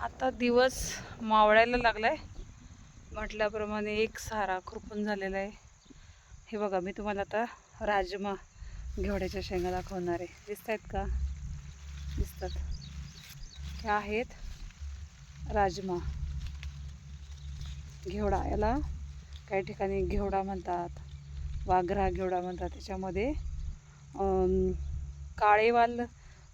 आता दिवस मावळायला लागलाय. म्हटल्याप्रमाणे एक सारा खुरपून झालेला आहे. हे बघा, मी तुम्हाला आता राजमा घेवड्याच्या शेंगा दाखवणार आहे. दिसत आहेत का? दिसतात. ह्या आहेत राजमा घेवडा. याला काही ठिकाणी घेवडा म्हणतात, वाघरा घेवडा म्हणतात. त्याच्यामध्ये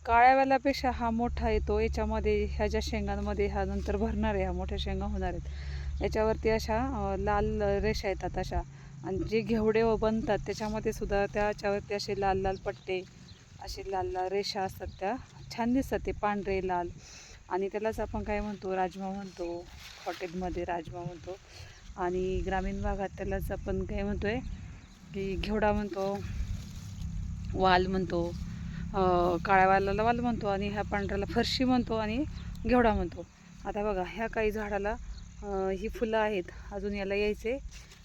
काळ्यावाल्यापेक्षा हा मोठा येतो. याच्यामध्ये ह्या ज्या शेंगांमध्ये ह्या नंतर भरणार आहे, ह्या मोठ्या शेंगा होणार आहेत. याच्यावरती अशा लाल रेषा येतात अशा. आणि जे घेवडे बनतात त्याच्यामध्ये सुद्धा त्याच्यावरती असे लाल लाल पट्टे, असे लाल लाल रेषा असतात. त्या छान दिसतात, ते पांढरे लाल. आणि त्यालाच आपण काय म्हणतो, राजमा म्हणतो. हॉटेलमध्ये राजमा म्हणतो. आणि ग्रामीण भागात त्यालाच आपण काय म्हणतो आहे की घेवडा म्हणतो, वाल म्हणतो. काळ्या वालाला वाल म्हणतो आणि ह्या पांढऱ्याला फरशी म्हणतो आणि घेवडा म्हणतो. आता बघा, ह्या काही झाडाला ही फुलं आहेत, अजून याला यायचे.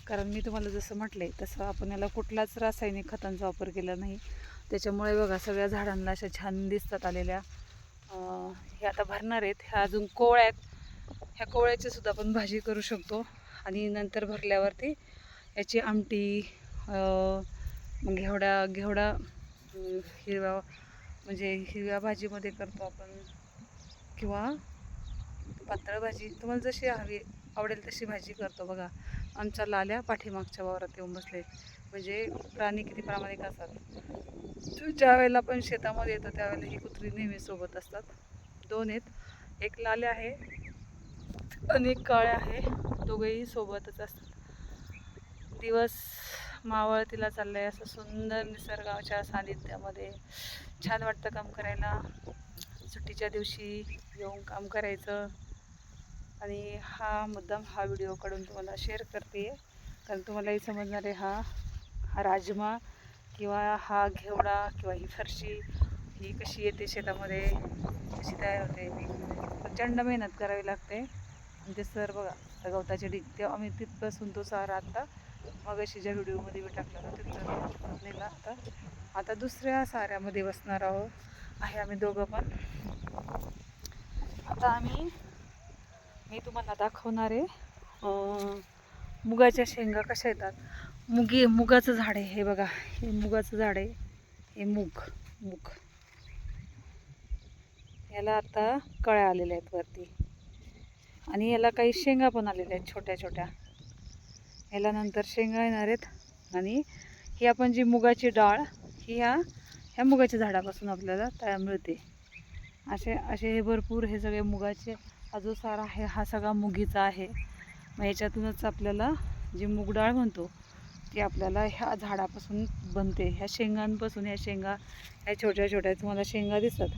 कारण मी तुम्हाला जसं म्हटलं आहे तसं आपण याला कुठलाच रासायनिक खतांचा वापर केला नाही. त्याच्यामुळे बघा, सगळ्या झाडांना अशा छान दिसतात आलेल्या. हे आता भरणार आहेत. ह्या अजून कोवळ्या आहेत. ह्या कोवळ्याची सुद्धा आपण भाजी करू शकतो. आणि नंतर भरल्यावरती याची आमटी, घेवडा हिरवा म्हणजे हिरव्या भाजीमध्ये करतो आपण, किंवा पातळ भाजी, तुम्हाला जशी हवी आवडेल तशी भाजी करतो. बघा, आमच्या लाल्या पाठीमागच्या वावरात येऊन बसले. म्हणजे प्राणी किती प्रामाणिक असतात. ज्या वेळेला आपण शेतामध्ये येतो त्यावेळेला ही कुत्री नेहमी सोबत असतात. दोन आहेत, एक लाल्या आहे आणि एक काळ्या आहे. दोघेही सोबतच असतात. दिवस मावळतीला चाललंय. असं सुंदर निसर्गाच्या सानिध्यामध्ये छान वाटतं काम करायला. सुट्टीच्या दिवशी येऊन काम करायचं. आणि हा मुद्दाम हा व्हिडिओ काढून तुम्हाला शेअर करते, कारण तुम्हालाही समजणार आहे हा राजमा किंवा हा घेवडा किंवा ही फरशी ही कशी येते शेतामध्ये, कशी तयार होते. प्रचंड मेहनत करावी लागते. आणि ते सर बघा, गवताचे ढीग, ते आम्ही तिथपासून तो सारा आत्ता मग अशी ज्या व्हिडिओमध्ये मी टाकला होता तिथं नेला. आता दुसऱ्या साऱ्यामध्ये बसणार आहे आम्ही दोघं पण. आता मी तुम्हाला दाखवणार आहे मुगाच्या शेंगा कशा येतात. मुगाचं झाड आहे हे बघा, हे मुगाचं झाड आहे. हे मूग याला आता कळ्या आलेल्या आहेत वरती. आणि याला काही शेंगा पण आलेल्या आहेत छोट्या छोट्या. याला नंतर शेंगा येणार आहेत. आणि ही आपण जी मुगाची डाळ ही ह्या मुगाच्या झाडापासून आपल्याला तयार मिळते. असे हे भरपूर, हे सगळे मुगाचे हा जो सारा आहे हा सगळा मुगीचा आहे. मग याच्यातूनच आपल्याला जी मूग डाळ म्हणतो ती आपल्याला ह्या झाडापासून बनते. ह्या शेंगांपासून, ह्या शेंगा ह्या छोट्या छोट्या तुम्हाला शेंगा दिसतात,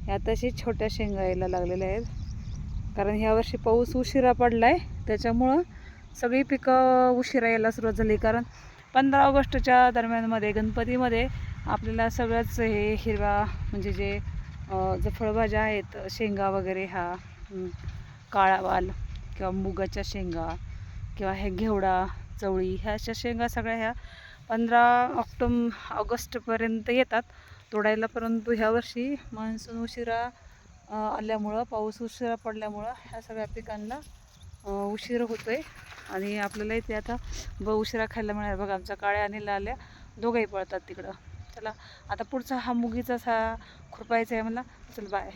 ह्या तशी छोट्या शेंगा यायला लागलेल्या आहेत. कारण ह्या वर्षी पाऊस उशिरा पडला आहे, त्याच्यामुळं सगळी पिकं उशिरा यायला सुरुवात झाली. कारण 15 ऑगस्टच्या दरम्यानमध्ये गणपतीमध्ये आपल्याला सगळंच हे हिरवा म्हणजे जे फळभाज्या आहेत, शेंगा वगैरे, हा काळा वाल किंवा मुगाच्या शेंगा किंवा हे घेवडा, चवळी, ह्या अशा शेंगा सगळ्या ह्या 15 ऑगस्टपर्यंत येतात तोडायला. परंतु ह्या वर्षी मान्सून उशिरा आल्यामुळं, पाऊस उशिरा पडल्यामुळं ह्या सगळ्या पिकांना उशीर होतो आहे. आणि आपल्यालाही ते आता उशिरा खायला मिळालं. बघा, आमच्या काळ्या आणि लाल्या दोघंही पळतात तिकडं. चला, आता पुढचा हा मुगीचा खुरपायचा आहे मला. चल, बाय.